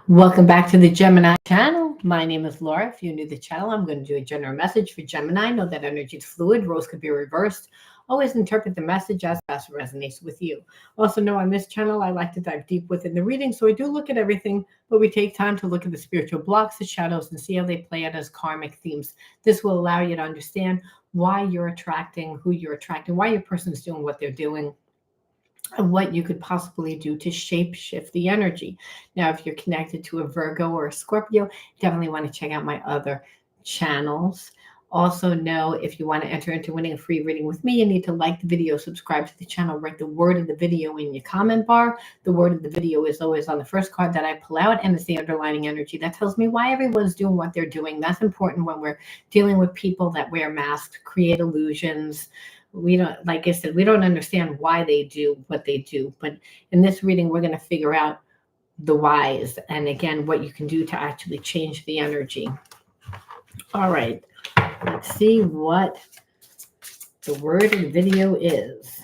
Welcome back to the Gemini channel. My name is Laura. If you're new to the channel, I'm going to do a general message for Gemini. Know that energy is fluid. Roles could be reversed. Always interpret the message as best resonates with you. Also know on this channel, I like to dive deep within the reading. So I do look at everything, but we take time to look at the spiritual blocks, the shadows, and see how they play out as karmic themes. This will allow you to understand why you're attracting who you're attracting, why your person's doing what they're doing, and what you could possibly do to shape shift the energy. Now, if you're connected to a Virgo or a Scorpio, definitely want to check out my other channels. Also know if you want to enter into winning a free reading with me, you need to like the video, subscribe to the channel, write the word of the video in your comment bar. The word of the video is always on the first card that I pull out, and it's the underlining energy that tells me why everyone's doing what they're doing. That's important when we're dealing with people that wear masks, create illusions. We don't, like I said, we don't understand why they do what they do. But in this reading, we're going to figure out the whys and again, what you can do to actually change the energy. All right, let's see what the word of the video is.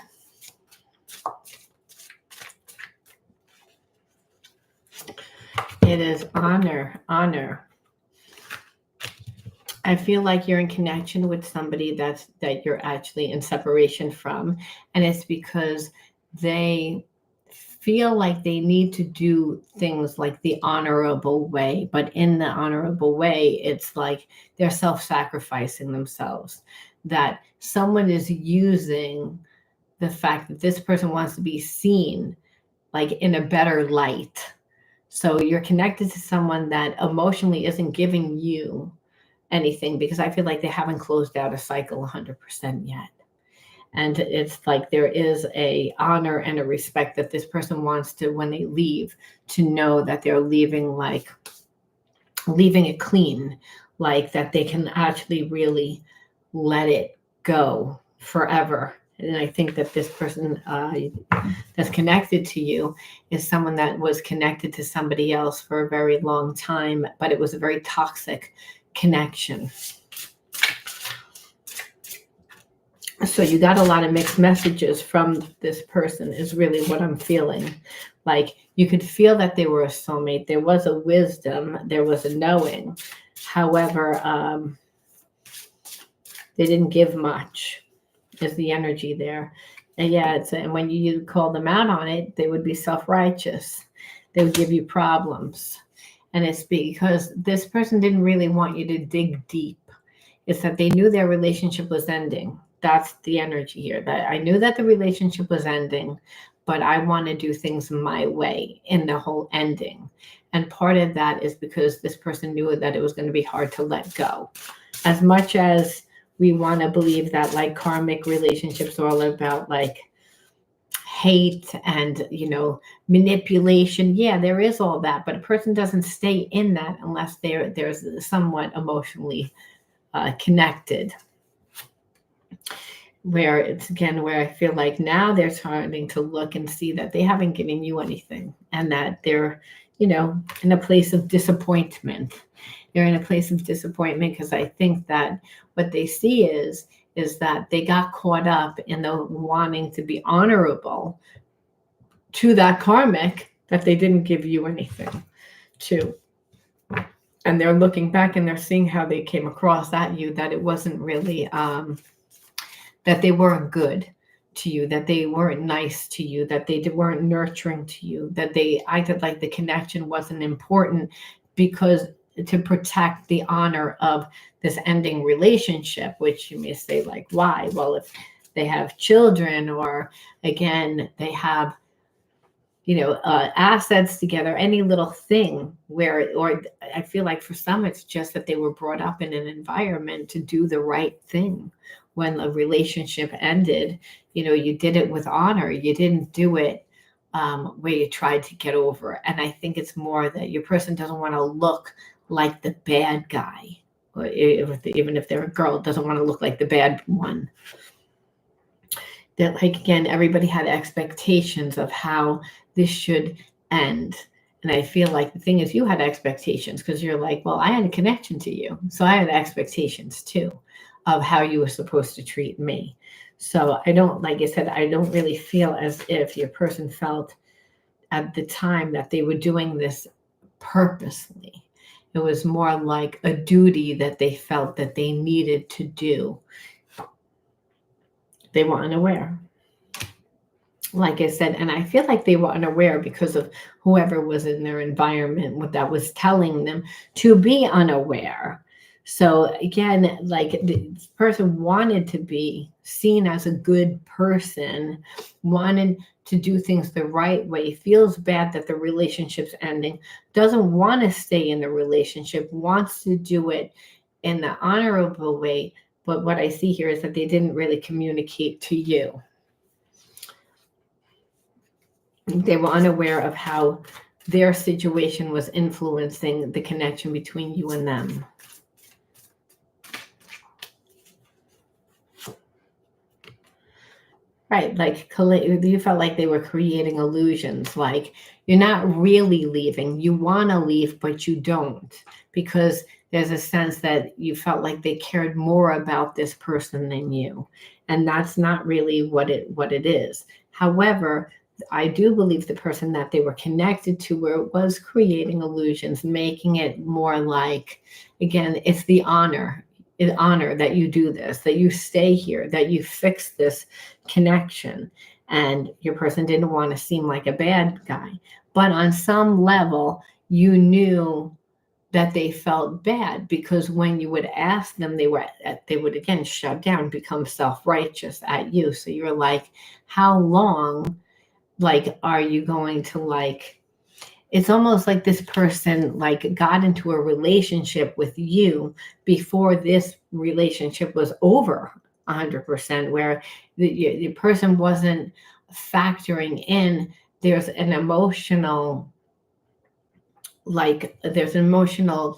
It is honor, honor. I feel like you're in connection with somebody that you're actually in separation from, and it's because they feel like they need to do things like the honorable way, but in the honorable way, it's like they're self-sacrificing themselves, that someone is using the fact that this person wants to be seen like in a better light. So you're connected to someone that emotionally isn't giving you anything because I feel like they haven't closed out a cycle 100% yet. And it's like there is a honor and a respect that this person wants to, when they leave, to know that they're leaving it clean, like that they can actually really let it go forever. And I think that this person that's connected to you is someone that was connected to somebody else for a very long time, but it was a very toxic connection. So you got a lot of mixed messages from this person is really what I'm feeling. Like you could feel that they were a soulmate. There was a wisdom, there was a knowing. However, they didn't give much is the energy there. And yeah, and when you call them out on it, they would be self-righteous. They would give you problems. And it's because this person didn't really want you to dig deep. It's that they knew their relationship was ending. That's the energy here. That I knew that the relationship was ending, but I want to do things my way in the whole ending. And part of that is because this person knew that it was going to be hard to let go. As much as we want to believe that like karmic relationships are all about like hate and, manipulation. Yeah, there is all that, but a person doesn't stay in that unless there's somewhat emotionally connected. Where it's again, where I feel like now they're starting to look and see that they haven't given you anything and that they're, in a place of disappointment. They're in a place of disappointment because I think that what they see is that they got caught up in the wanting to be honorable to that karmic that they didn't give you anything to. And they're looking back and they're seeing how they came across at you, that it wasn't really, that they weren't good to you, that they weren't nice to you, that they weren't nurturing to you, that they acted like the connection wasn't important because to protect the honor of this ending relationship, which you may say like, why? Well, if they have children or again, they have, assets together, any little thing or I feel like for some, it's just that they were brought up in an environment to do the right thing. When a relationship ended, you did it with honor. You didn't do it where you tried to get over. And I think it's more that your person doesn't want to look like the bad guy. Or even if they're a girl, doesn't want to look like the bad one. That like, again, everybody had expectations of how this should end. And I feel like the thing is you had expectations because you're like, well, I had a connection to you. So I had expectations too of how you were supposed to treat me. So I don't, like I said, I don't really feel as if your person felt at the time that they were doing this purposely. It was more like a duty that they felt that they needed to do. They were unaware. Like I said, and I feel like they were unaware because of whoever was in their environment that was telling them to be unaware. So again, like this person wanted to be seen as a good person, wanted to do things the right way, feels bad that the relationship's ending, doesn't want to stay in the relationship, wants to do it in the honorable way. But what I see here is that they didn't really communicate to you. They were unaware of how their situation was influencing the connection between you and them. Right, like you felt like they were creating illusions, like you're not really leaving. You want to leave, but you don't, because there's a sense that you felt like they cared more about this person than you, and that's not really what it is. However, I do believe the person that they were connected to was creating illusions, making it more like, again, it's the honor that you do this, that you stay here, that you fix this connection. And your person didn't want to seem like a bad guy. But on some level, you knew that they felt bad, because when you would ask them, they would again shut down, become self-righteous at you. So you're like, how long, like, are you going to, like, it's almost like this person like got into a relationship with you before this relationship was over 100%, where the person wasn't factoring in there's an emotional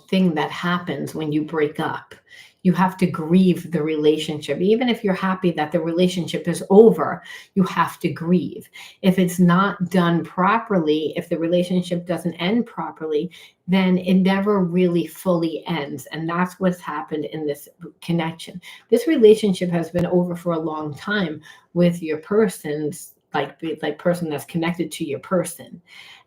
thing that happens when you break up. You have to grieve the relationship. Even if you're happy that the relationship is over, you have to grieve. If it's not done properly, if the relationship doesn't end properly, then it never really fully ends. And that's what's happened in this connection. This relationship has been over for a long time with your person's like person that's connected to your person,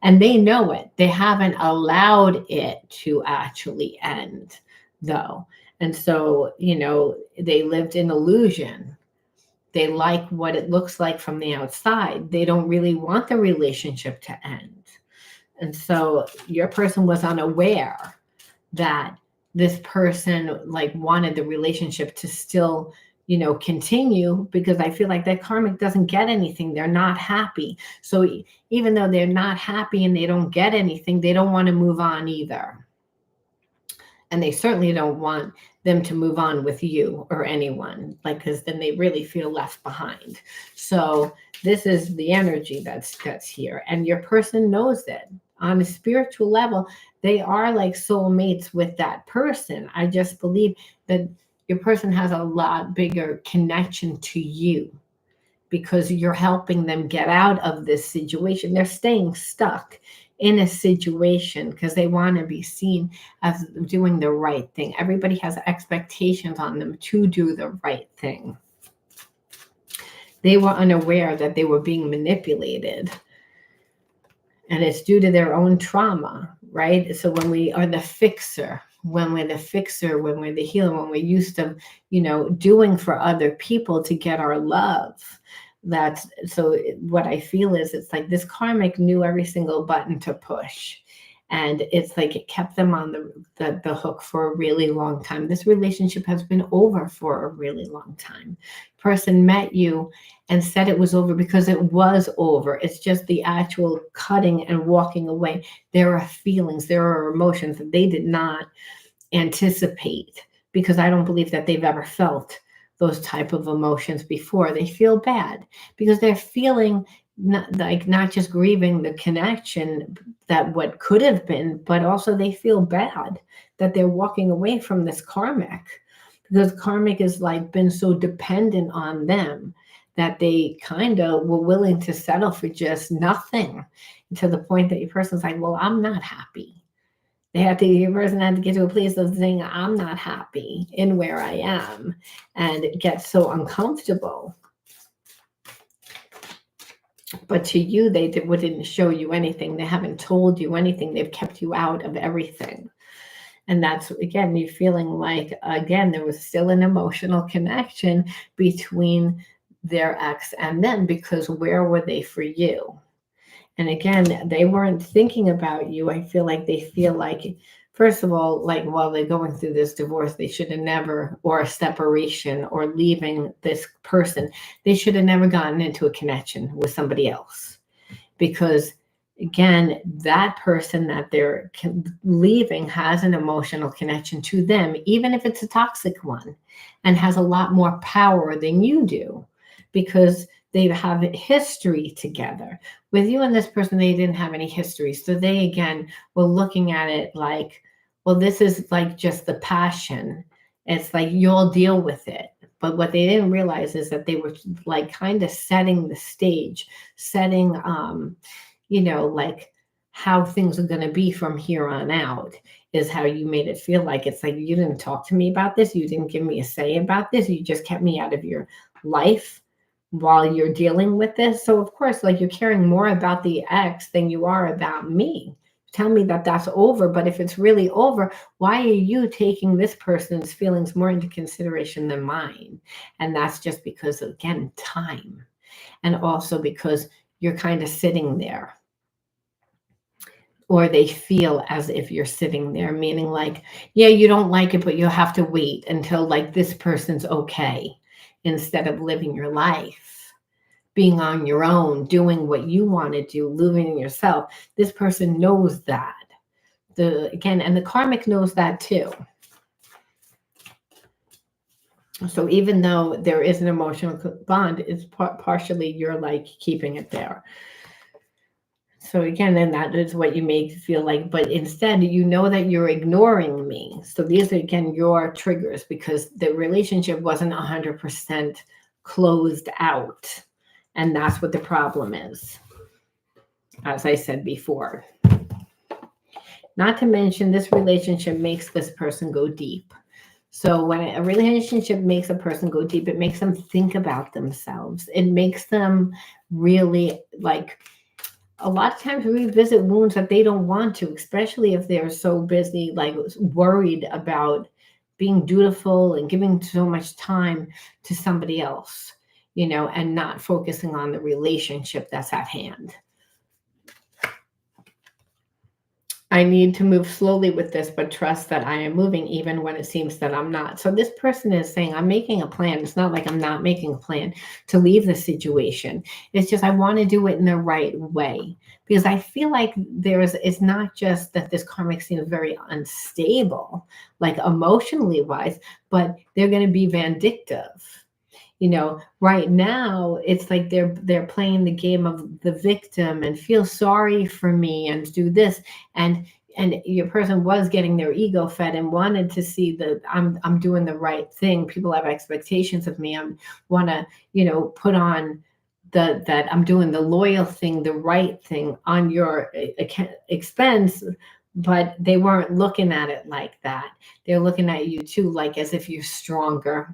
and they know it. They haven't allowed it to actually end, though. And so, they lived in illusion. They like what it looks like from the outside. They don't really want the relationship to end. And so your person was unaware that this person like wanted the relationship to still continue, because I feel like that karmic doesn't get anything. They're not happy. So even though they're not happy and they don't get anything, they don't want to move on either. And they certainly don't want them to move on with you or anyone, because then they really feel left behind. So this is the energy that's here. And your person knows that on a spiritual level, they are like soulmates with that person. I just believe that your person has a lot bigger connection to you, because you're helping them get out of this situation. They're staying stuck in a situation because they want to be seen as doing the right thing. Everybody has expectations on them to do the right thing. They were unaware that they were being manipulated. And it's due to their own trauma, right? So when we are the fixer, when we're the healer, when we're used to, doing for other people to get our love, what I feel is it's like this karmic knew every single button to push. And it's like it kept them on the hook for a really long time. This relationship has been over for a really long time. Person met you and said it was over because it was over. It's just the actual cutting and walking away. There are feelings, there are emotions that they did not anticipate, because I don't believe that they've ever felt those type of emotions before. They feel bad because they're feeling not just grieving the connection that what could have been, but also they feel bad that they're walking away from this karmic, because karmic is like been so dependent on them that they kind of were willing to settle for just nothing, to the point that your person's like, well, I'm not happy. Your person had to get to a place of saying, I'm not happy in where I am, and it gets so uncomfortable. But to you, they wouldn't show you anything. They haven't told you anything. They've kept you out of everything. And that's, again, you feeling like, again, there was still an emotional connection between their ex and them, because where were they for you? And again, they weren't thinking about you. I feel like they feel like, first of all, like while they're going through this divorce, they should have never, or a separation, or leaving this person, they should have never gotten into a connection with somebody else. Because again, that person that they're leaving has an emotional connection to them, even if it's a toxic one, and has a lot more power than you do, because they have history together. With you and this person, they didn't have any history. So they, again, were looking at it like, well, this is like just the passion. It's like, you'll deal with it. But what they didn't realize is that they were like kind of setting the stage, setting, like how things are going to be from here on out, is how you made it feel like. It's like, you didn't talk to me about this. You didn't give me a say about this. You just kept me out of your life while you're dealing with this. So of course, like, you're caring more about the ex than you are about me. Tell me that that's over. But if it's really over, why are you taking this person's feelings more into consideration than mine? And that's just because, again, time. And also because you're kind of sitting there, or they feel as if you're sitting there, meaning like, yeah, you don't like it, but you'll have to wait until like this person's okay, instead of living your life, being on your own, doing what you want to do, living yourself. This person knows that. And the karmic knows that too. So even though there is an emotional bond, it's partially you're like keeping it there. So again, then that is what you may feel like, but instead you know that you're ignoring me. So these are, again, your triggers, because the relationship wasn't 100% closed out. And that's what the problem is, as I said before. Not to mention, this relationship makes this person go deep. So when a relationship makes a person go deep, it makes them think about themselves. It makes them really, like, a lot of times revisit wounds that they don't want to, especially if they're so busy, like worried about being dutiful and giving so much time to somebody else, and not focusing on the relationship that's at hand. I need to move slowly with this, but trust that I am moving even when it seems that I'm not. So this person is saying, I'm making a plan. It's not like I'm not making a plan to leave the situation. It's just, I want to do it in the right way, because I feel like it's not just that this karmic seems very unstable, like emotionally wise, but they're going to be vindictive. Right now it's like they're playing the game of the victim and feel sorry for me and do this, and your person was getting their ego fed and wanted to see that I'm doing the right thing. People have expectations of me. I want to put on that I'm doing the loyal thing, the right thing on your expense. But they weren't looking at it like that. They're looking at you too, like as if you're stronger.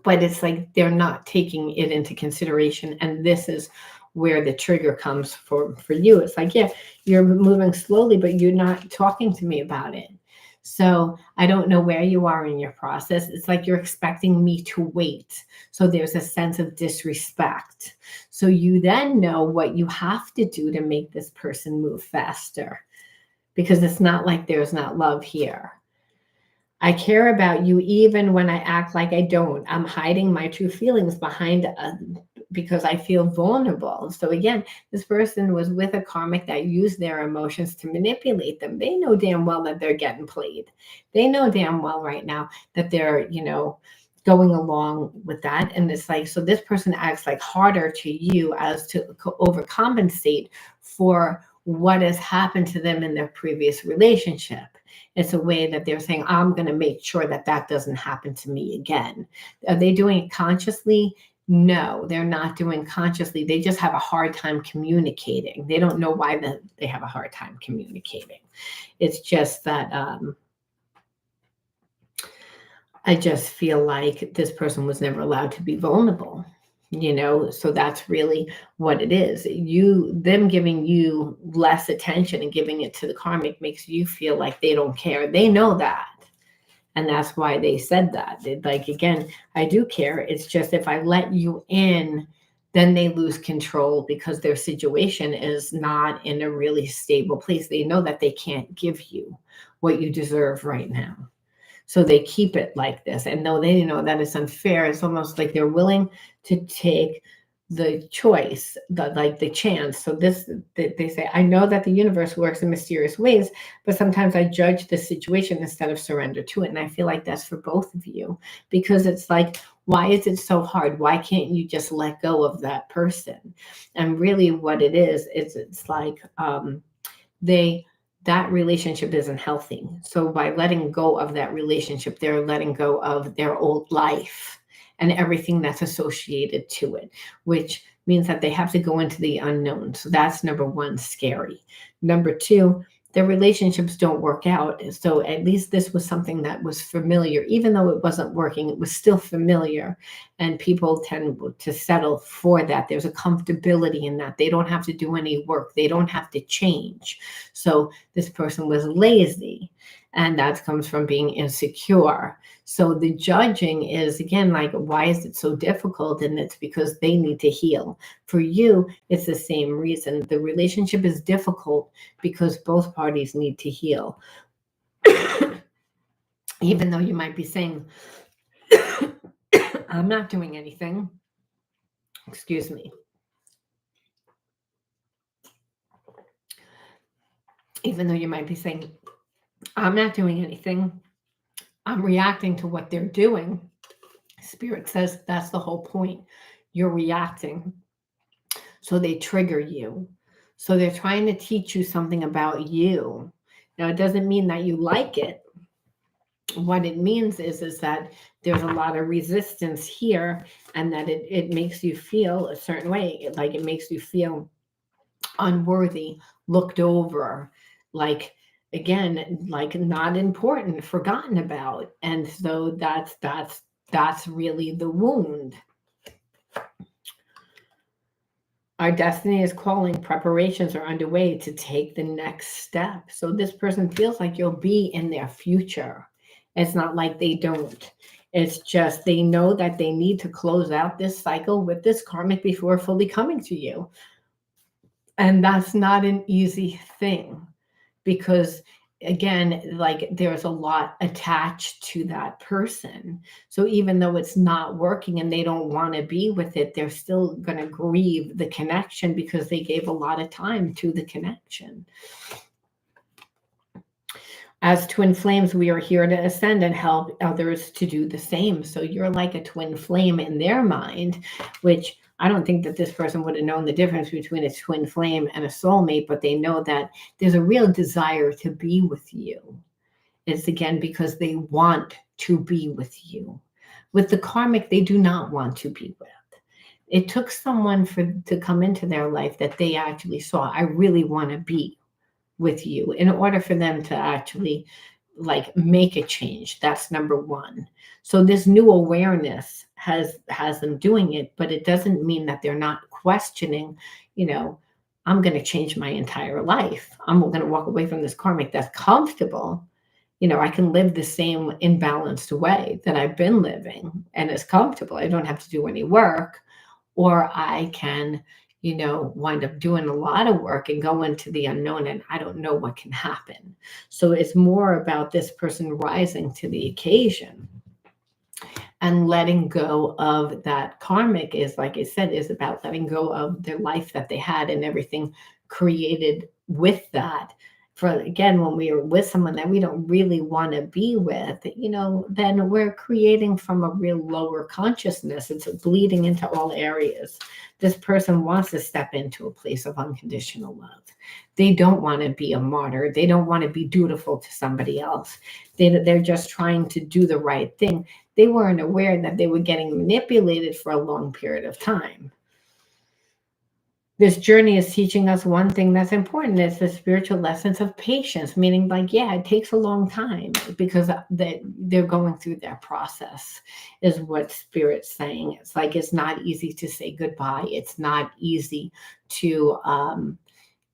But it's like they're not taking it into consideration. And this is where the trigger comes for you. It's like, yeah, you're moving slowly, but you're not talking to me about it. So I don't know where you are in your process. It's like you're expecting me to wait. So there's a sense of disrespect. So you then know what you have to do to make this person move faster, because it's not like there's not love here. I care about you even when I act like I don't. I'm hiding my true feelings behind because I feel vulnerable. So again, this person was with a karmic that used their emotions to manipulate them. They know damn well that they're getting played. They know damn well right now that they're, going along with that. And it's like, so this person acts like harder to you as to overcompensate for what has happened to them in their previous relationship. It's a way that they're saying, I'm going to make sure that that doesn't happen to me again. Are they doing it consciously? No, they're not doing consciously. They just have a hard time communicating. They don't know why they have a hard time communicating. It's just that I just feel like this person was never allowed to be vulnerable. So that's really what it is. Them giving you less attention and giving it to the karmic makes you feel like they don't care. They know that. And that's why they said that. Like, again, I do care. It's just if I let you in, then they lose control because their situation is not in a really stable place. They know that they can't give you what you deserve right now. So they keep it like this. And though they know that it's unfair, it's almost like they're willing to take the choice, the chance. So they say, I know that the universe works in mysterious ways, but sometimes I judge the situation instead of surrender to it. And I feel like that's for both of you, because it's like, why is it so hard? Why can't you just let go of that person? And really what it is it's like that relationship isn't healthy. So by letting go of that relationship, they're letting go of their old life and everything that's associated to it, which means that they have to go into the unknown. So that's number one, scary. Number two, their relationships don't work out. So at least this was something that was familiar. Even though it wasn't working, it was still familiar. And people tend to settle for that. There's a comfortability in that. They don't have to do any work. They don't have to change. So this person was lazy. And that comes from being insecure. So the judging is, again, like, why is it so difficult? And it's because they need to heal. For you, it's the same reason. The relationship is difficult because both parties need to heal. Even though you might be saying, I'm not doing anything. Excuse me. Even though you might be saying, I'm not doing anything, I'm reacting to what they're doing. Spirit says that's the whole point. You're reacting. So they trigger you. So they're trying to teach you something about you. Now, it doesn't mean that you like it. What it means is that there's a lot of resistance here, and that it makes you feel a certain way. Like, it makes you feel unworthy, looked over, like, again, like not important, forgotten about. And so that's really the wound. Our destiny is calling. Preparations are underway to take the next step. So this person feels like you'll be in their future. It's not like they don't. It's just they know that they need to close out this cycle with this karmic before fully coming to you. And that's not an easy thing, because again, like, there's a lot attached to that person. So even though it's not working and they don't want to be with it, they're still going to grieve the connection because they gave a lot of time to the connection. As twin flames, we are here to ascend and help others to do the same. So you're like a twin flame in their mind, which I don't think that this person would have known the difference between a twin flame and a soulmate, but they know that there's a real desire to be with you. It's, again, because they want to be with you. With the karmic, they do not want to be with. It took someone to come into their life that they actually saw, I really want to be with you, in order for them to actually, like, make a change. That's number one. So this new awareness has them doing it, but it doesn't mean that they're not questioning, I'm going to change my entire life. I'm going to walk away from this karmic that's comfortable. I can live the same imbalanced way that I've been living, and it's comfortable. I don't have to do any work. Or I can, wind up doing a lot of work and go into the unknown, and I don't know what can happen. So it's more about this person rising to the occasion and letting go of that karmic. Is, like I said, is about letting go of their life that they had and everything created with that. For, again, when we are with someone that we don't really want to be with, then we're creating from a real lower consciousness. It's bleeding into all areas. This person wants to step into a place of unconditional love. They don't want to be a martyr. They don't want to be dutiful to somebody else. They're just trying to do the right thing. They weren't aware that they were getting manipulated for a long period of time. This journey is teaching us one thing that's important. It's the spiritual lessons of patience, meaning like, yeah, it takes a long time because they're going through their process, is what Spirit's saying. It's like, it's not easy to say goodbye. It's not easy to,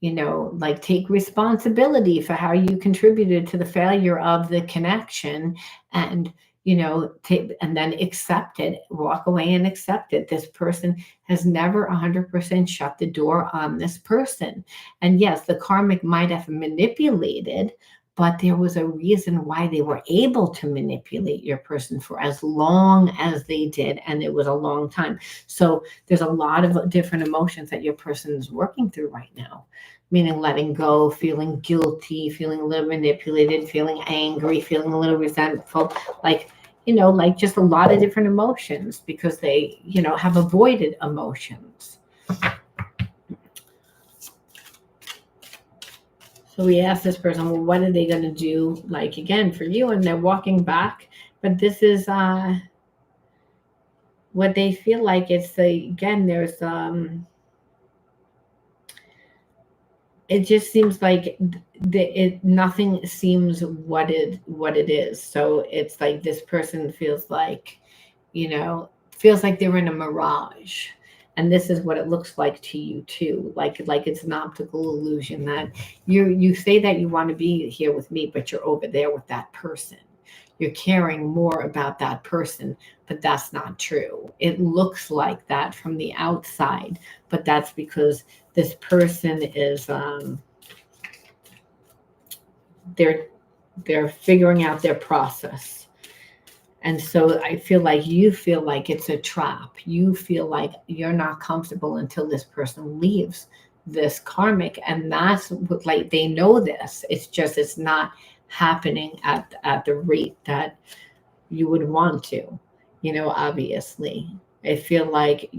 like take responsibility for how you contributed to the failure of the connection, and and then accept it, walk away and accept it. This person has never 100% shut the door on this person. And yes, the karmic might have manipulated, but there was a reason why they were able to manipulate your person for as long as they did, and it was a long time. So there's a lot of different emotions that your person is working through right now, meaning letting go, feeling guilty, feeling a little manipulated, feeling angry, feeling a little resentful, like just a lot of different emotions because they, have avoided emotions. So we asked this person, well, what are they going to do, like, again, for you? And they're walking back. But this is what they feel like. It's, again, there's, it just seems like nothing seems what it is. So it's like this person feels like, they're in a mirage. And this is what it looks like to you too. Like it's an optical illusion that you say that you want to be here with me, but you're over there with that person. You're caring more about that person, but that's not true. It looks like that from the outside, but that's because this person is they're figuring out their process. And so I feel like you feel like it's a trap. You feel like you're not comfortable until this person leaves this karmic. And that's what, like, they know this. It's just, it's not happening at the rate that you would want to, obviously. I feel like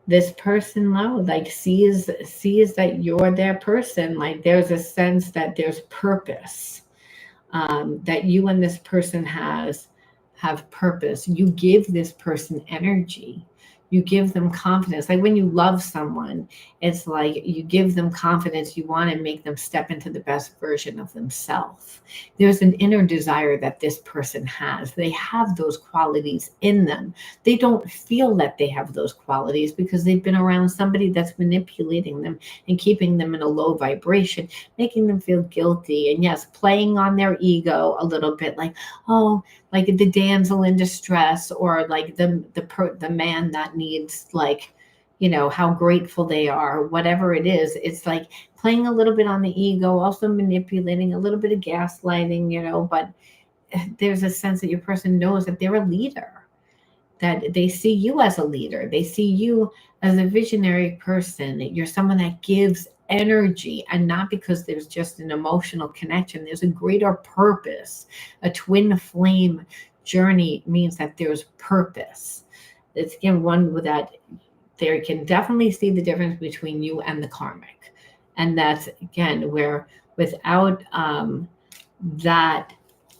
this person, though, like sees that you're their person. Like there's a sense that there's purpose. That you and this person have purpose. You give this person energy. You give them confidence. Like when you love someone, it's like you give them confidence. You want to make them step into the best version of themselves. There's an inner desire that this person has. They have those qualities in them. They don't feel that they have those qualities because they've been around somebody that's manipulating them and keeping them in a low vibration, making them feel guilty. And yes, playing on their ego a little bit, like, oh, like the damsel in distress, or like the man that needs, like, how grateful they are, whatever it is. It's like playing a little bit on the ego, also manipulating, a little bit of gaslighting, but there's a sense that your person knows that they're a leader, that they see you as a leader. They see you as a visionary person. You're someone that gives energy, and not because there's just an emotional connection. There's a greater purpose. A twin flame journey means that there's purpose. It's, again, one that they can definitely see the difference between you and the karmic. And that's, again, where without that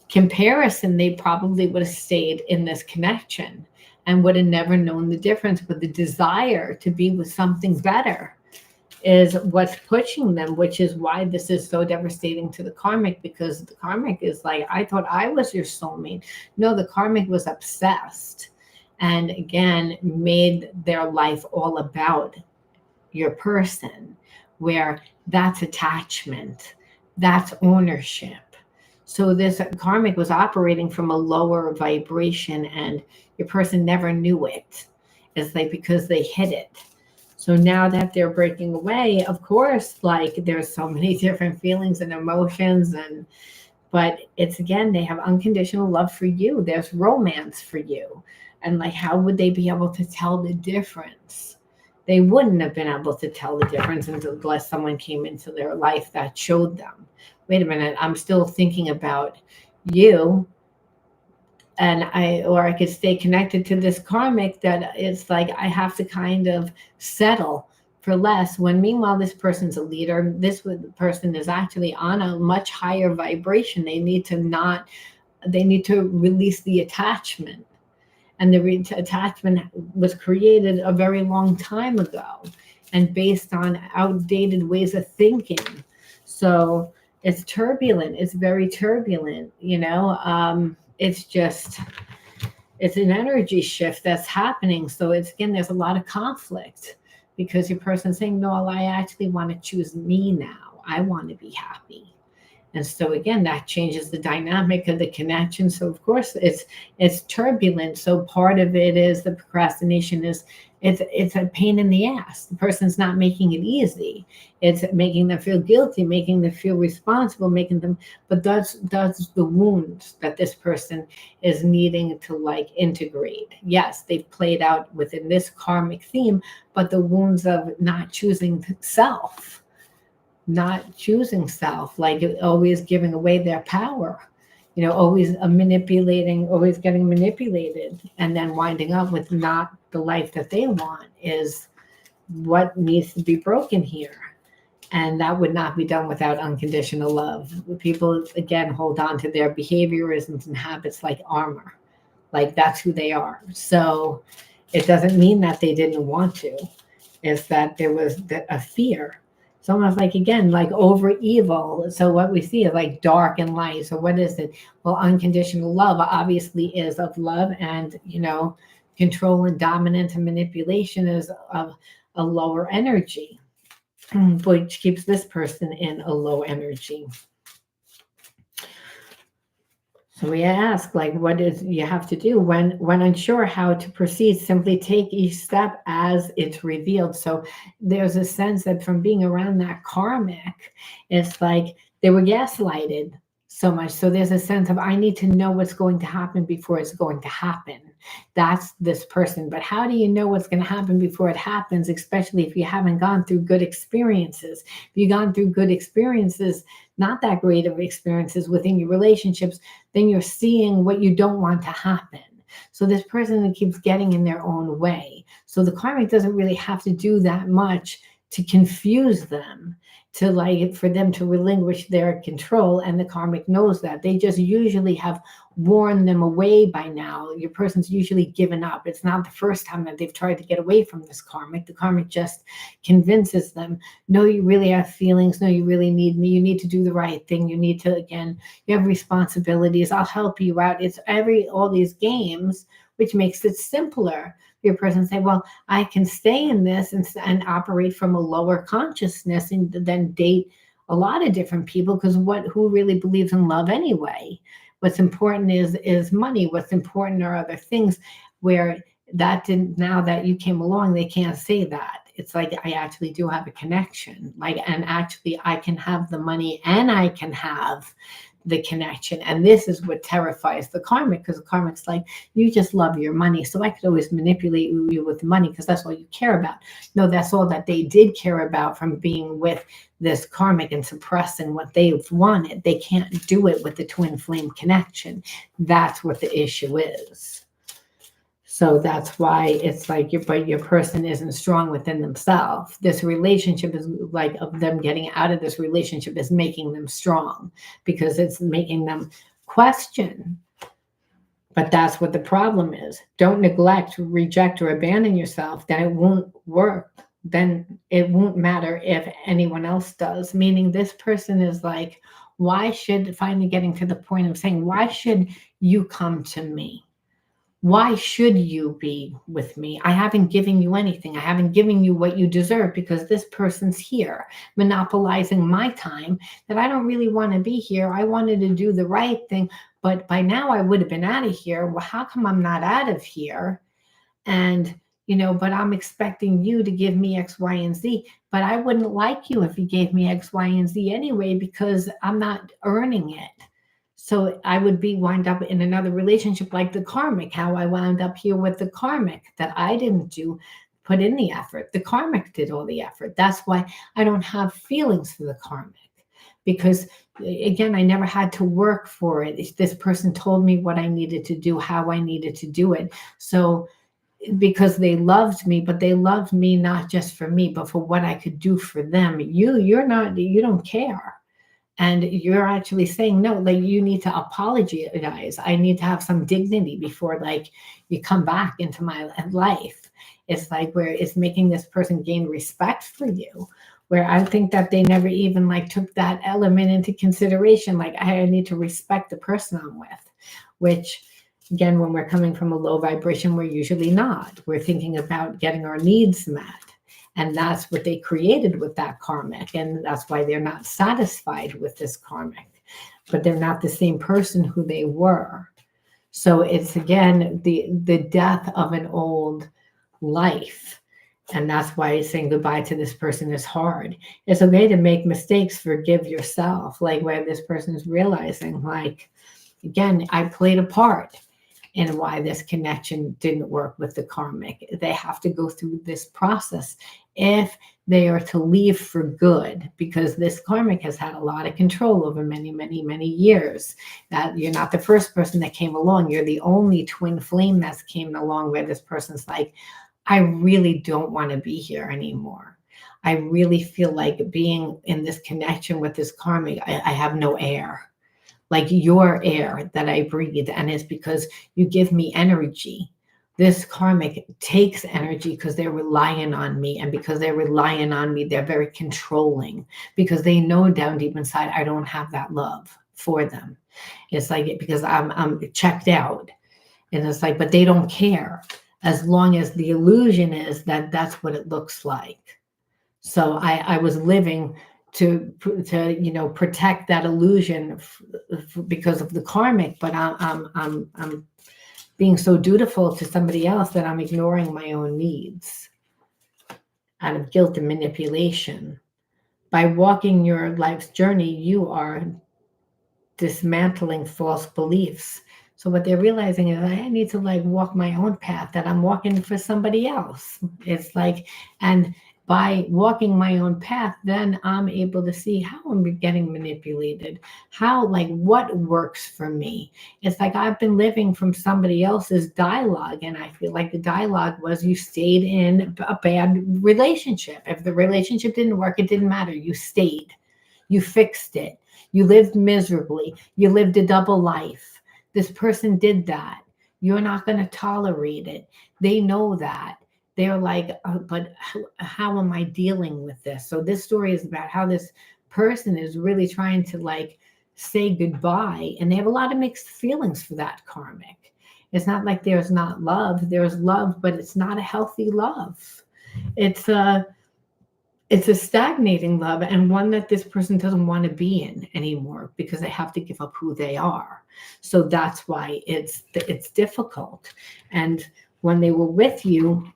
comparison, they probably would have stayed in this connection and would have never known the difference. But the desire to be with something better is what's pushing them, which is why this is so devastating to the karmic, because the karmic is like, I thought I was your soulmate. No, the karmic was obsessed, and again, made their life all about your person, where that's attachment, that's ownership. So this karmic was operating from a lower vibration, and your person never knew it. It's like because they hid it. So now that they're breaking away, of course, like there's so many different feelings and emotions, but it's, again, they have unconditional love for you. There's romance for you. And like, how would they be able to tell the difference? They wouldn't have been able to tell the difference unless someone came into their life that showed them. Wait a minute, I'm still thinking about you. And I could stay connected to this karmic that it's like I have to kind of settle for less, when meanwhile this person's a leader. This person is actually on a much higher vibration. They need to release the attachment. And the attachment was created a very long time ago and based on outdated ways of thinking. So it's turbulent. It's very turbulent, it's just, it's an energy shift that's happening. So it's, again, there's a lot of conflict because your person's saying, no, I actually want to choose me now. I want to be happy. And so again, that changes the dynamic of the connection. So of course it's turbulent. So part of it is the procrastination is it's a pain in the ass. The person's not making it easy. It's making them feel guilty, making them feel responsible, making them, but that's the wounds that this person is needing to like integrate. Yes, they've played out within this karmic theme, but the wounds of not choosing self, like always giving away their power, always manipulating, always getting manipulated, and then winding up with not the life that they want is what needs to be broken here. And that would not be done without unconditional love. People, again, hold on to their behaviorisms and habits like armor, like that's who they are. So it doesn't mean that they didn't want to. It's that there was a fear. It's almost like, again, like over evil. So what we see is like dark and light. So what is it? Well, unconditional love obviously is of love, and, control and dominance and manipulation is of a lower energy, which keeps this person in a low energy. So we ask, like, what is you have to do when unsure how to proceed? Simply take each step as it's revealed. So there's a sense that from being around that karmic, it's like they were gaslighted so much. So there's a sense of, I need to know what's going to happen before it's going to happen. That's this person. But how do you know what's going to happen before it happens, especially if you haven't gone through good experiences? If you've gone through good experiences, not that great of experiences within your relationships, then you're seeing what you don't want to happen. So this person keeps getting in their own way. So the karmic doesn't really have to do that much to confuse them, to like for them to relinquish their control. And the karmic knows that. They just usually have worn them away by now. Your person's usually given up. It's not the first time that they've tried to get away from this karmic. The karmic just convinces them, no, you really have feelings. No, you really need me. You need to do the right thing. You need to, again, you have responsibilities. I'll help you out. It's all these games, which makes it simpler. Your person say, well, I can stay in this and operate from a lower consciousness and then date a lot of different people, because who really believes in love anyway? What's important is money. What's important are other things, where that didn't, now that you came along, they can't say that. It's like, I actually do have a connection, and actually I can have the money and I can have the connection. And this is what terrifies the karmic, because the karmic's like, you just love your money, so I could always manipulate you with money because that's all you care about. No, that's all that they did care about from being with this karmic and suppressing what they've wanted. They can't do it with the twin flame connection. That's what the issue is. So that's why it's like your person isn't strong within themselves. This relationship is like, of them getting out of this relationship is making them strong, because it's making them question. But that's what the problem is. Don't neglect, reject, or abandon yourself. Then it won't work. Then it won't matter if anyone else does. Meaning this person is like, finally getting to the point of saying, why should you come to me? Why should you be with me? I haven't given you anything. I haven't given you what you deserve, because this person's here monopolizing my time, that I don't really want to be here. I wanted to do the right thing, but by now I would have been out of here. Well, how come I'm not out of here? And, but I'm expecting you to give me X, Y, and Z, but I wouldn't like you if you gave me X, Y, and Z anyway, because I'm not earning it. So I would wind up in another relationship like the karmic, how I wound up here with the karmic, that I didn't put in the effort. The karmic did all the effort. That's why I don't have feelings for the karmic, because again, I never had to work for it. This person told me what I needed to do, how I needed to do it. So because they loved me, but they loved me not just for me, but for what I could do for them. You don't care. And you're actually saying, no, like you need to apologize. I need to have some dignity before like you come back into my life. It's like where it's making this person gain respect for you. Where I think that they never even like took that element into consideration. Like I need to respect the person I'm with, which again, when we're coming from a low vibration, we're usually not. We're thinking about getting our needs met. And that's what they created with that karmic. And that's why they're not satisfied with this karmic. But they're not the same person who they were. So it's again the death of an old life. And that's why saying goodbye to this person is hard. It's okay to make mistakes, forgive yourself. Like where this person is realizing, like, again, I played a part in why this connection didn't work with the karmic. They have to go through this process if they are to leave for good, because this karmic has had a lot of control over many, many, many years. That you're not the first person that came along. You're the only twin flame that's came along where this person's like, I really don't want to be here anymore. I really feel like being in this connection with this karmic, I have no air. Like your air that I breathe, and it's because you give me energy. This karmic takes energy because they're relying on me, and because they're relying on me, they're very controlling because they know down deep inside I don't have that love for them. It's like because I'm checked out, and it's like, but they don't care as long as the illusion is that that's what it looks like. So I was living to protect that illusion because of the karmic, but I'm being so dutiful to somebody else that I'm ignoring my own needs out of guilt and manipulation. By walking your life's journey, you are dismantling false beliefs. So what they're realizing is I need to like walk my own path, that I'm walking for somebody else. It's like, and by walking my own path, then I'm able to see how I'm getting manipulated, how, like, what works for me. It's like I've been living from somebody else's dialogue, and I feel like the dialogue was you stayed in a bad relationship. If the relationship didn't work, it didn't matter. You stayed, you fixed it, you lived miserably, you lived a double life. This person did that. You're not going to tolerate it. They know that. They're like, but how am I dealing with this? So this story is about how this person is really trying to like say goodbye, and they have a lot of mixed feelings for that karmic. It's not like there's not love. There's love, but it's not a healthy love. It's a stagnating love, and one that this person doesn't want to be in anymore because they have to give up who they are. So that's why it's difficult. And when they were with you,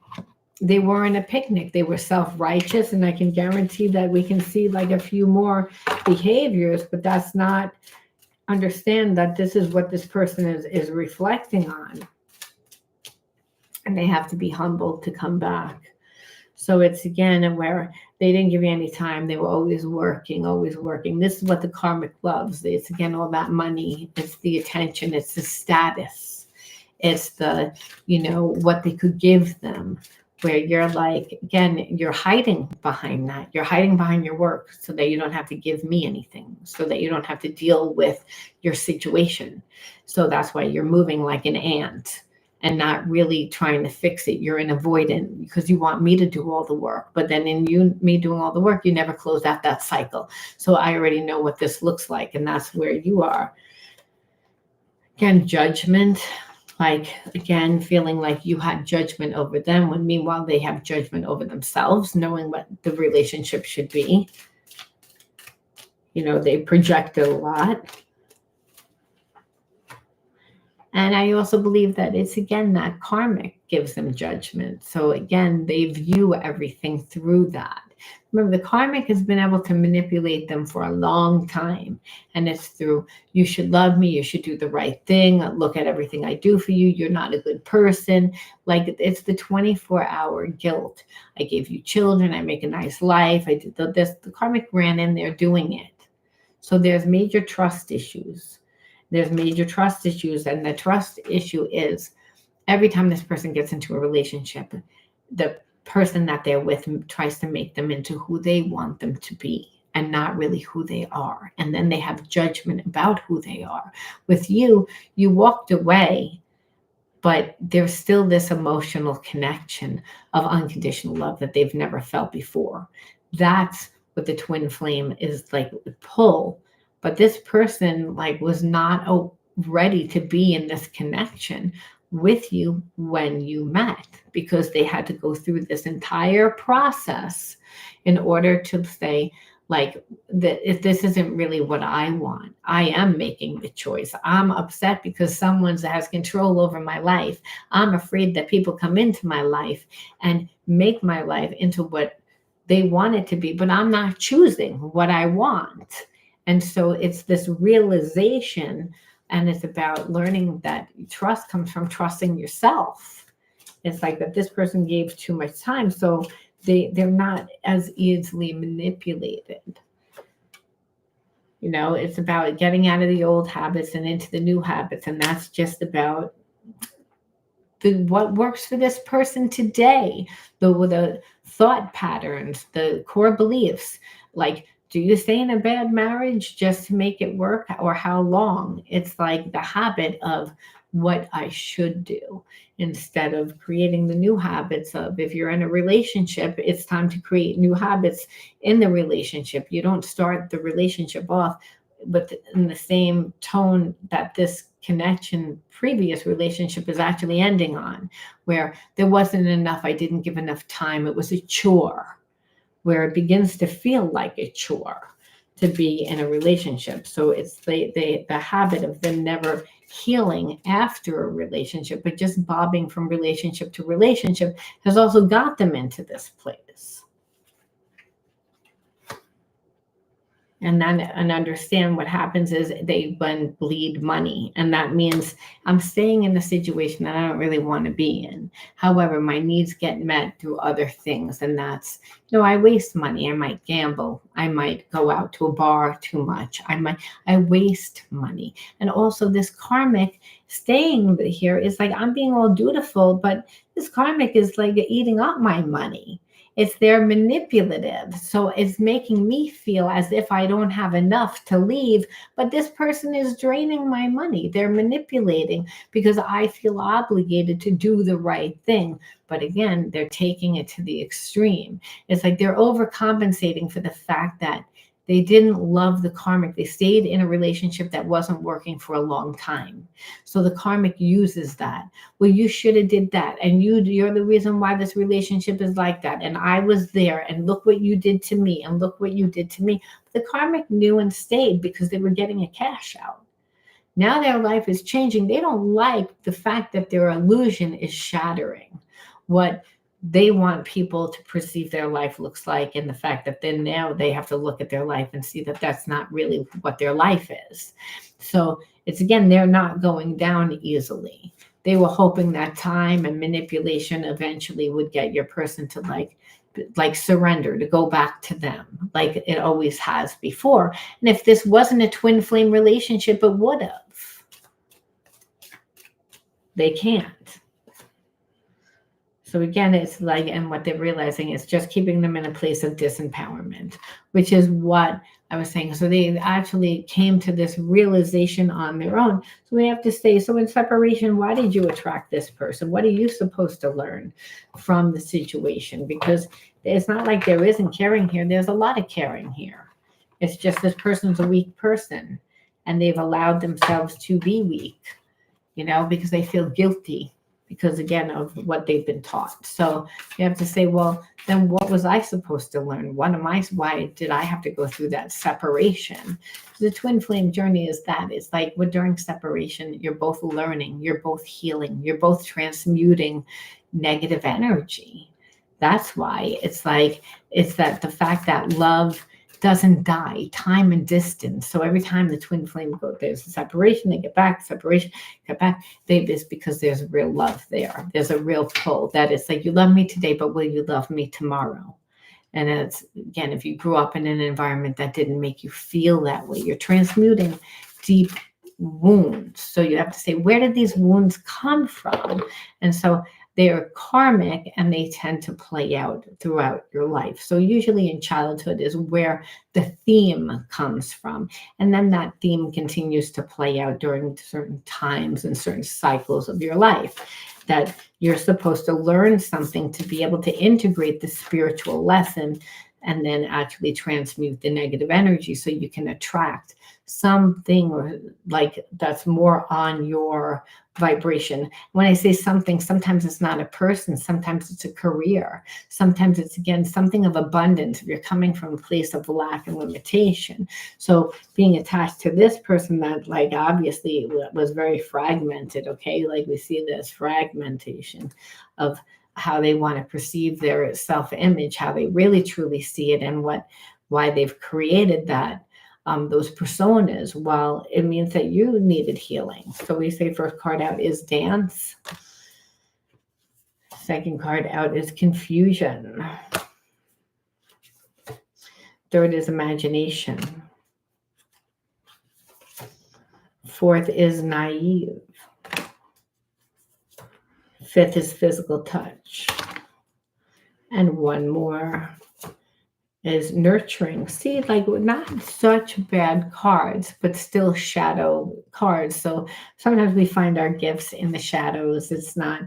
they weren't a picnic. They were self-righteous, and I can guarantee that we can see like a few more behaviors, but that's not, understand that this is what this person is reflecting on, and they have to be humbled to come back. So it's again where they didn't give you any time. They were always working, always working. This is what the karmic loves. It's again all that money. It's the attention. It's the status. It's the, what they could give them. Where you're like, again, you're hiding behind that. You're hiding behind your work so that you don't have to give me anything, so that you don't have to deal with your situation. So that's why you're moving like an ant and not really trying to fix it. You're an avoidant because you want me to do all the work. But then in me doing all the work, you never close out that cycle. So I already know what this looks like. And that's where you are. Again, judgment. Like, again, feeling like you had judgment over them when meanwhile they have judgment over themselves, knowing what the relationship should be. They project a lot. And I also believe that it's, again, that karmic gives them judgment. So, again, they view everything through that. Remember, the karmic has been able to manipulate them for a long time. And it's through, you should love me, you should do the right thing, look at everything I do for you, you're not a good person. Like, it's the 24-hour guilt. I gave you children, I make a nice life, I did this. The karmic ran in there doing it. So there's major trust issues. There's major trust issues, and the trust issue is every time this person gets into a relationship, the person that they're with tries to make them into who they want them to be. and not really who they are. And then they have judgment about who they are. With you, you walked away, but there's still this emotional connection of unconditional love that they've never felt before. That's what the twin flame is like, pull. But this person like was not ready to be in this connection with you when you met, because they had to go through this entire process in order to say, like, that if this isn't really what I want, I am making the choice. I'm upset because someone has control over my life. I'm afraid that people come into my life and make my life into what they want it to be, but I'm not choosing what I want. And so it's this realization, and it's about learning that trust comes from trusting yourself. It's like that this person gave too much time, so they're not as easily manipulated. You know, it's about getting out of the old habits and into the new habits. And that's just about what works for this person today, the thought patterns, the core beliefs. Like, do you stay in a bad marriage just to make it work, or how long? It's like the habit of what I should do, instead of creating the new habits of, if you're in a relationship, it's time to create new habits in the relationship. You don't start the relationship off but in the same tone that this connection, previous relationship, is actually ending on, where there wasn't enough, I didn't give enough time, it was a chore, where it begins to feel like a chore to be in a relationship. So it's the habit of them never healing after a relationship, but just bobbing from relationship to relationship has also got them into this place. And then understand what happens is they then bleed money. And that means I'm staying in a situation that I don't really want to be in. However, my needs get met through other things. And that's, I waste money. I might gamble. I might go out to a bar too much. I waste money. And also this karmic staying here is like, I'm being all dutiful, but this karmic is like eating up my money. It's they're manipulative. So it's making me feel as if I don't have enough to leave, but this person is draining my money. They're manipulating because I feel obligated to do the right thing. But again, they're taking it to the extreme. It's like they're overcompensating for the fact that they didn't love the karmic. They stayed in a relationship that wasn't working for a long time. So the karmic uses that. Well, you should have did that. And you're the reason why this relationship is like that. And I was there. And look what you did to me. And look what you did to me. But the karmic knew and stayed because they were getting a cash out. Now their life is changing. They don't like the fact that their illusion is shattering. What they want people to perceive their life looks like, and the fact that then now they have to look at their life and see that that's not really what their life is. So it's, again, they're not going down easily. They were hoping that time and manipulation eventually would get your person to like surrender, to go back to them like it always has before. And if this wasn't a twin flame relationship, it would have. They can't. So again, it's like, and what they're realizing is just keeping them in a place of disempowerment, which is what I was saying. So they actually came to this realization on their own. So we have to say, so in separation, why did you attract this person? What are you supposed to learn from the situation? Because it's not like there isn't caring here. There's a lot of caring here. It's just this person's a weak person, and they've allowed themselves to be weak, because they feel guilty. Because again, of what they've been taught. So you have to say, well, then what was I supposed to learn? Why did I have to go through that separation? The twin flame journey is that. It's like during separation, you're both learning, you're both healing, you're both transmuting negative energy. That's why it's that the fact that love doesn't die, time and distance. So every time the twin flame go, there's a separation, they get back, separation, get back. It's because there's real love there. There's a real pull that it's like, you love me today, but will you love me tomorrow? And it's, again, if you grew up in an environment that didn't make you feel that way, you're transmuting deep wounds. So you have to say, where did these wounds come from? And so they are karmic and they tend to play out throughout your life. So usually in childhood is where the theme comes from. And then that theme continues to play out during certain times and certain cycles of your life, that you're supposed to learn something to be able to integrate the spiritual lesson and then actually transmute the negative energy so you can attract something like that's more on your vibration. When I say something, sometimes it's not a person, sometimes it's a career, sometimes it's again something of abundance if you're coming from a place of lack and limitation. So being attached to this person that like obviously was very fragmented, okay, like we see this fragmentation of how they want to perceive their self-image, how they really truly see it, and why they've created that those personas. Well, it means that you needed healing. So we say first card out is dance. Second card out is confusion. Third is imagination. Fourth is naive. Fifth is physical touch. And one more is nurturing. See, like not such bad cards, but still shadow cards. So sometimes we find our gifts in the shadows. It's not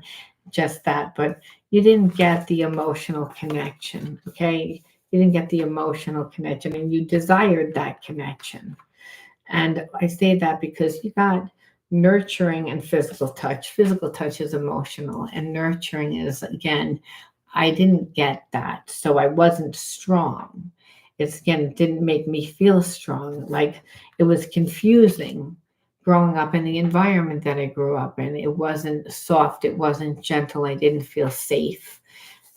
just that, but you didn't get the emotional connection, okay? You didn't get the emotional connection and you desired that connection. And I say that because you got nurturing and physical touch. Physical touch is emotional, and nurturing is, again, I didn't get that, so I wasn't strong. It's, again, it didn't make me feel strong. Like it was confusing growing up in the environment that I grew up in. It wasn't soft. It wasn't gentle. I didn't feel safe.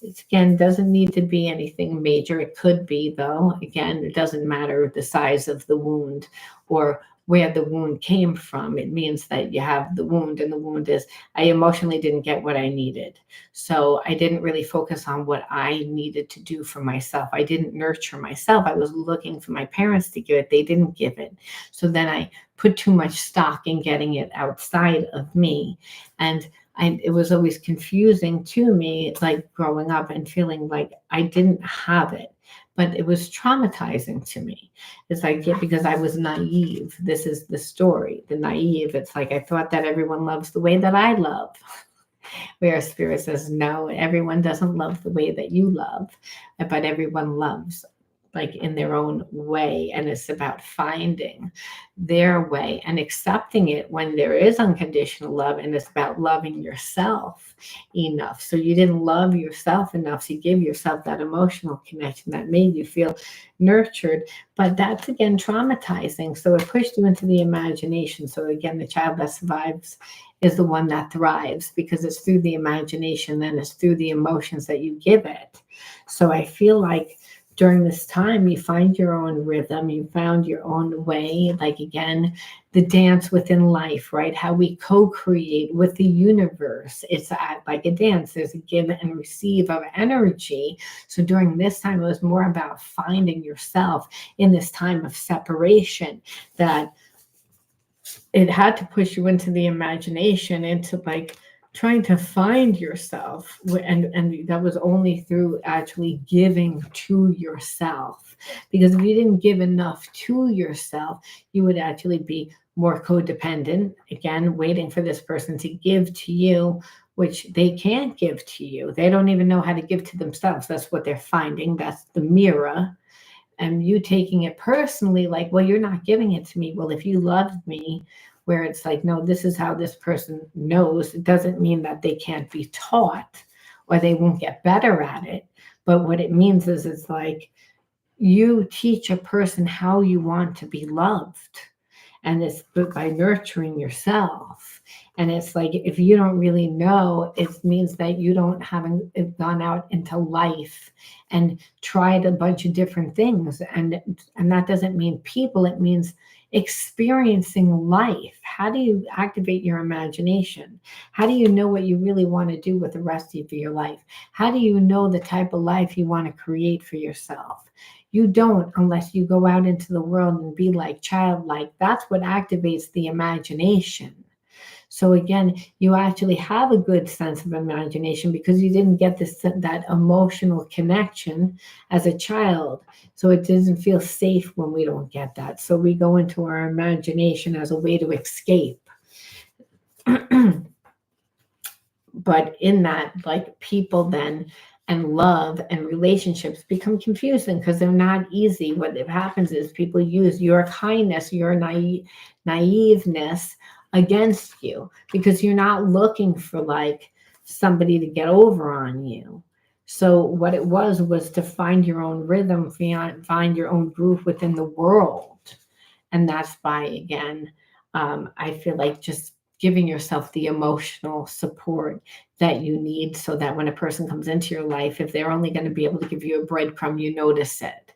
It, again, doesn't need to be anything major. It could be, though. Again, it doesn't matter the size of the wound or where the wound came from. It means that you have the wound, and the wound is I emotionally didn't get what I needed. So I didn't really focus on what I needed to do for myself. I didn't nurture myself. I was looking for my parents to give it. They didn't give it. So then I put too much stock in getting it outside of me. And it was always confusing to me, like growing up and feeling like I didn't have it. But it was traumatizing to me. It's like, yeah, because I was naive. This is the story, the naive. It's like I thought that everyone loves the way that I love. Where Spirit says, no, everyone doesn't love the way that you love, but everyone loves like in their own way. And it's about finding their way and accepting it when there is unconditional love. And it's about loving yourself enough. So you didn't love yourself enough to give yourself that emotional connection that made you feel nurtured. But that's, again, traumatizing. So it pushed you into the imagination. So again, the child that survives is the one that thrives, because it's through the imagination and it's through the emotions that you give it. So I feel like during this time, you find your own rhythm, you found your own way, like, again, the dance within life, right? How we co-create with the universe. It's like a dance. There's a give and receive of energy. So during this time, it was more about finding yourself in this time of separation, that it had to push you into the imagination, into like trying to find yourself, and that was only through actually giving to yourself. Because if you didn't give enough to yourself, you would actually be more codependent, again, waiting for this person to give to you, which they can't give to you. They don't even know how to give to themselves. That's what they're finding. That's the mirror. And you taking it personally, like, well, you're not giving it to me. Well, if you loved me, where it's like, no, this is how this person knows. It doesn't mean that they can't be taught or they won't get better at it. But what it means is it's like you teach a person how you want to be loved. And it's by nurturing yourself. And it's like, if you don't really know, it means that you haven't gone out into life and tried a bunch of different things. And that doesn't mean people, it means experiencing life. How do you activate your imagination? How do you know what you really want to do with the rest of your life? How do you know the type of life you want to create for yourself? You don't, unless you go out into the world and be like childlike. That's what activates the imagination. So again, you actually have a good sense of imagination because you didn't get that emotional connection as a child. So it doesn't feel safe when we don't get that. So we go into our imagination as a way to escape. But in that, like, people then and love and relationships become confusing because they're not easy. What happens is people use your kindness, your naiveness against you because you're not looking for like somebody to get over on you. So what it was to find your own rhythm, find your own groove within the world. And that's by, again, I feel like just giving yourself the emotional support that you need so that when a person comes into your life, if they're only going to be able to give you a breadcrumb, you notice it.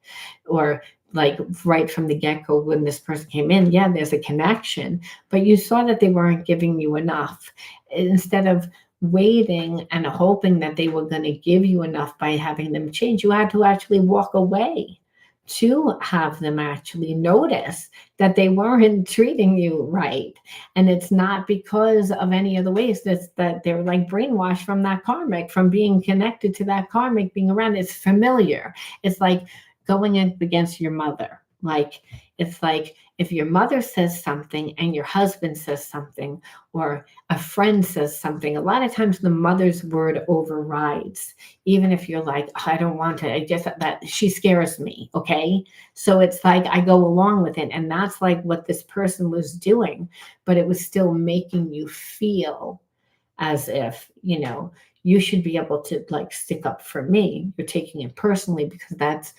Or like right from the get-go, when this person came in, yeah, there's a connection, but you saw that they weren't giving you enough. Instead of waiting and hoping that they were going to give you enough by having them change, you had to actually walk away to have them actually notice that they weren't treating you right. And it's not because of any of the ways that they're like brainwashed from that karmic, from being connected to that karmic, being around. It's familiar. It's like going up against your mother. Like, it's like if your mother says something and your husband says something, or a friend says something, a lot of times the mother's word overrides. Even if you're like, I don't want to, I just, that she scares me. Okay. So it's like, I go along with it. And that's like what this person was doing, but it was still making you feel as if, you should be able to like stick up for me. You're taking it personally because that's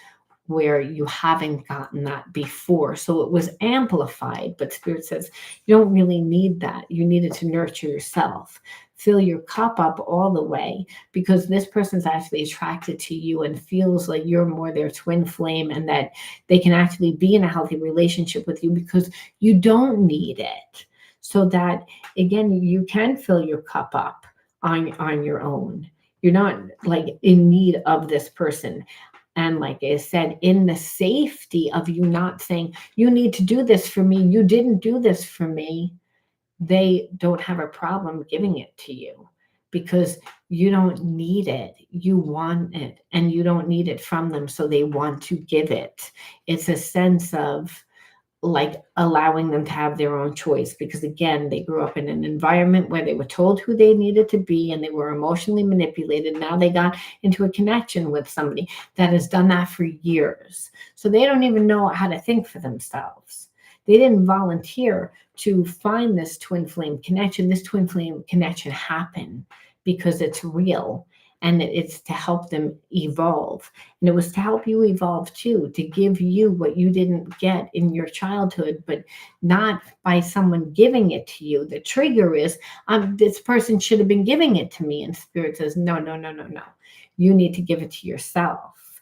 where you haven't gotten that before. So it was amplified, but Spirit says you don't really need that. You needed to nurture yourself. Fill your cup up all the way because this person's actually attracted to you and feels like you're more their twin flame and that they can actually be in a healthy relationship with you because you don't need it. So that, again, you can fill your cup up on your own. You're not like in need of this person. And like I said, in the safety of you not saying, you need to do this for me, you didn't do this for me, they don't have a problem giving it to you because you don't need it. You want it and you don't need it from them. So they want to give it. It's a sense of like allowing them to have their own choice because again, they grew up in an environment where they were told who they needed to be and they were emotionally manipulated. Now they got into a connection with somebody that has done that for years. So they don't even know how to think for themselves. They didn't volunteer to find this twin flame connection. This twin flame connection happened because it's real. And it's to help them evolve. And it was to help you evolve too, to give you what you didn't get in your childhood, but not by someone giving it to you. The trigger is, this person should have been giving it to me. And Spirit says, no. You need to give it to yourself.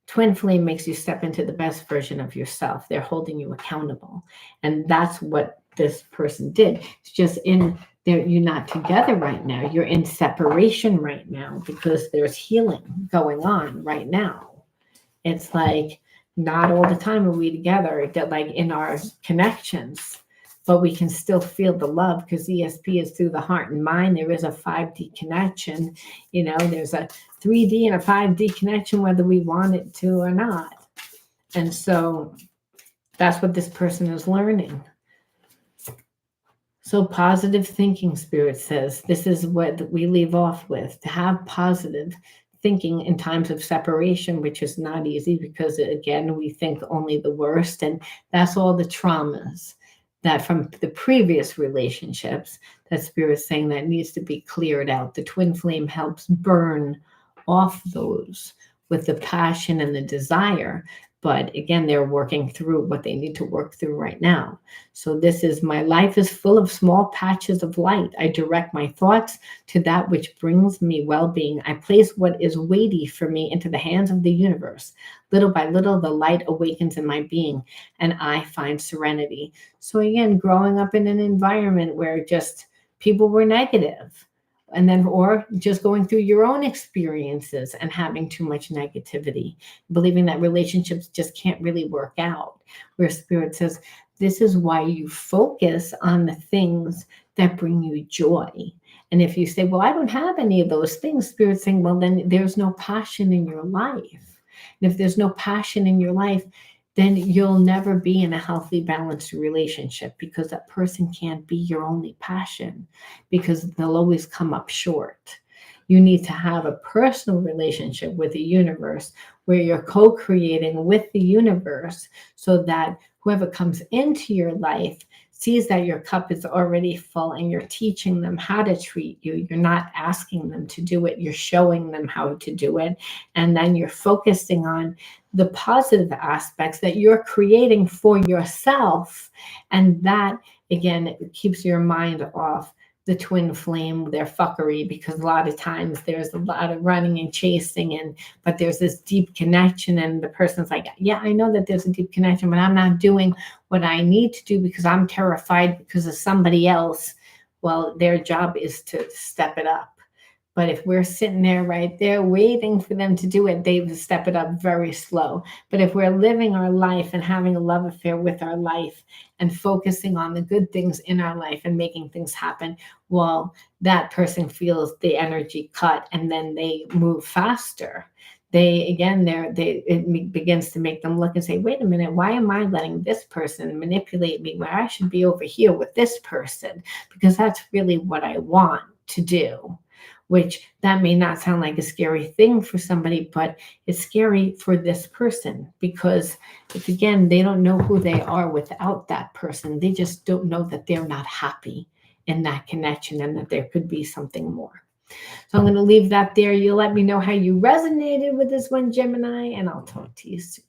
Twin flame makes you step into the best version of yourself. They're holding you accountable. And that's what this person did. It's just you're not together right now. You're in separation right now because there's healing going on right now. It's like not all the time are we together, like in our connections, but we can still feel the love because ESP is through the heart and mind. There is a 5D connection. There's a 3D and a 5D connection, whether we want it to or not. And so that's what this person is learning. So positive thinking, Spirit says, this is what we leave off with, to have positive thinking in times of separation, which is not easy because, again, we think only the worst. And that's all the traumas that from the previous relationships that Spirit's saying that needs to be cleared out. The twin flame helps burn off those with the passion and the desire. But again, they're working through what they need to work through right now. So this is, my life is full of small patches of light. I direct my thoughts to that which brings me well-being. I place what is weighty for me into the hands of the universe. Little by little, the light awakens in my being and I find serenity. So again, growing up in an environment where just people were negative, and then, or just going through your own experiences and having too much negativity, believing that relationships just can't really work out, where Spirit says, this is why you focus on the things that bring you joy. And if you say, well, I don't have any of those things, Spirit's saying, well, then there's no passion in your life. And if there's no passion in your life, then you'll never be in a healthy, balanced relationship, because that person can't be your only passion, because they'll always come up short. You need to have a personal relationship with the universe where you're co-creating with the universe, so that whoever comes into your life sees that your cup is already full, and you're teaching them how to treat you. You're not asking them to do it. You're showing them how to do it. And then you're focusing on the positive aspects that you're creating for yourself. And that, again, keeps your mind off the twin flame, their fuckery, because a lot of times there's a lot of running and chasing, but there's this deep connection, and the person's like, yeah, I know that there's a deep connection, but I'm not doing what I need to do because I'm terrified because of somebody else. Well, their job is to step it up. But if we're sitting there right there waiting for them to do it, they step it up very slow. But if we're living our life and having a love affair with our life and focusing on the good things in our life and making things happen, well, that person feels the energy cut, and then they move faster. It begins to make them look and say, wait a minute, why am I letting this person manipulate me where I should be over here with this person? Because that's really what I want to do. Which that may not sound like a scary thing for somebody, but it's scary for this person, because it's, again, they don't know who they are without that person. They just don't know that they're not happy in that connection, and that there could be something more. So I'm going to leave that there. You'll let me know how you resonated with this one, Gemini, and I'll talk to you soon.